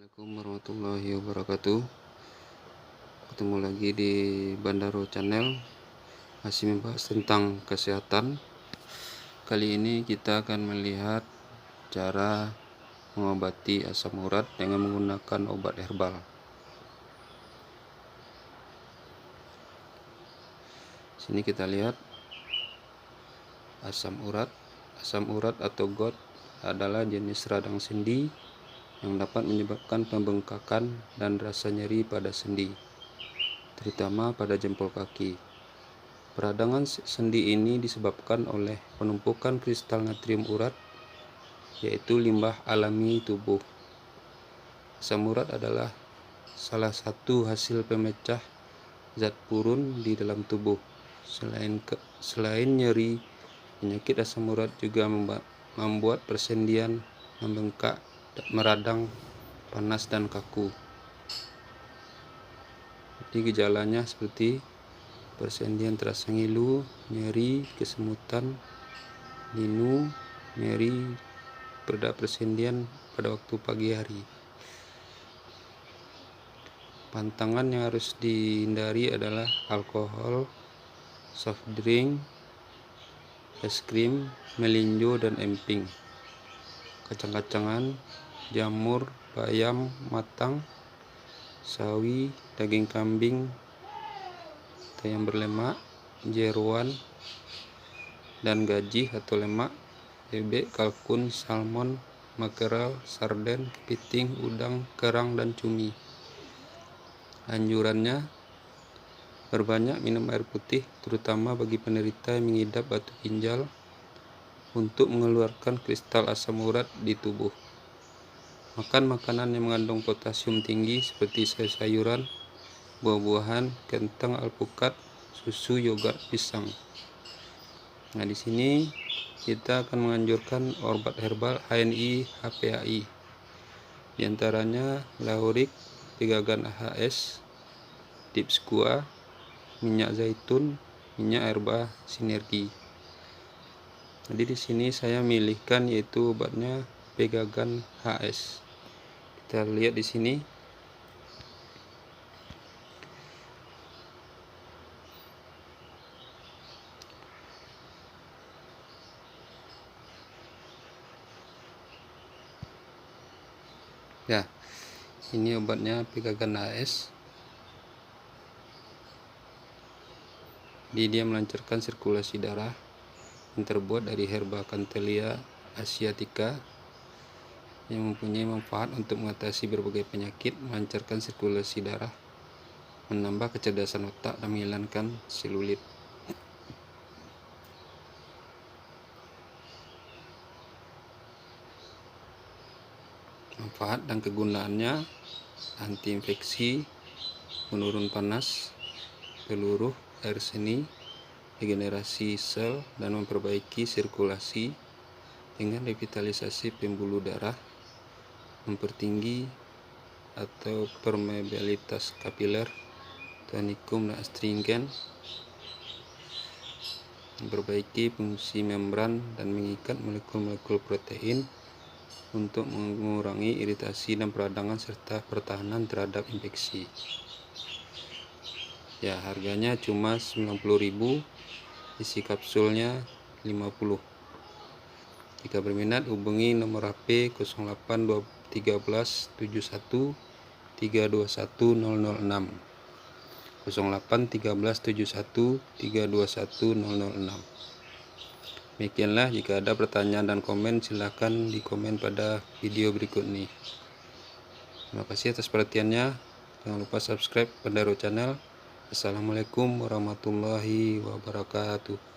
Assalamualaikum warahmatullahi wabarakatuh. Ketemu lagi di Bandaro Channel, masih membahas tentang kesehatan. Kali ini kita akan melihat cara mengobati asam urat dengan menggunakan obat herbal. Sini kita lihat asam urat. Asam urat atau GOT adalah jenis radang sendi yang dapat menyebabkan pembengkakan dan rasa nyeri pada sendi, terutama pada jempol kaki. Peradangan sendi ini disebabkan oleh penumpukan kristal natrium urat, yaitu limbah alami tubuh. Asam urat adalah salah satu hasil pemecah zat purun di dalam tubuh. Selain nyeri, penyakit asam urat juga membuat persendian membengkak, meradang, panas, dan kaku. Jadi gejalanya seperti persendian terasa ngilu, nyeri, kesemutan, linu, nyeri pada persendian pada waktu pagi hari. Pantangan yang harus dihindari adalah alkohol, soft drink, es krim, melinjo, dan emping, kacang-kacangan, jamur, bayam matang, sawi, daging kambing, ayam berlemak, jeruan, dan gaji atau lemak, bebek, kalkun, salmon, makerel, sarden, kepiting, udang, kerang, dan cumi. Anjurannya, perbanyak minum air putih, terutama bagi penderita yang mengidap batu ginjal, untuk mengeluarkan kristal asam urat di tubuh. Makan makanan yang mengandung potasium tinggi seperti sayur-sayuran, buah-buahan, kentang, alpukat, susu, yogurt, pisang. Nah, di sini kita akan menganjurkan obat herbal HNI HPAI. Di antaranya laurik, pegagan AHS, dipsqua, minyak zaitun, minyak herba sinergi. Jadi di sini saya milihkan yaitu obatnya pegagan HS. Kita lihat di sini. Ya, ini obatnya pegagan HS. Jadi dia melancarkan sirkulasi darah yang terbuat dari herba Canthelia asiatica yang mempunyai manfaat untuk mengatasi berbagai penyakit, melancarkan sirkulasi darah, menambah kecerdasan otak, dan menghilangkan selulit. Manfaat dan kegunaannya: anti-infeksi, penurun panas, peluruh, air seni, regenerasi sel, dan memperbaiki sirkulasi dengan revitalisasi pembuluh darah, mempertinggi atau permeabilitas kapiler, tonikum dan astringen, memperbaiki fungsi membran dan mengikat molekul-molekul protein untuk mengurangi iritasi dan peradangan serta pertahanan terhadap infeksi. Ya, harganya cuma 90.000, isi kapsulnya 50. Jika berminat hubungi nomor HP 08 13 71 321 006, 08 13 71 321 006. Demikianlah, jika ada pertanyaan dan komen silahkan di komen pada video berikut ini. Terima kasih atas perhatiannya. Jangan lupa subscribe Bandaro Channel. Assalamualaikum warahmatullahi wabarakatuh.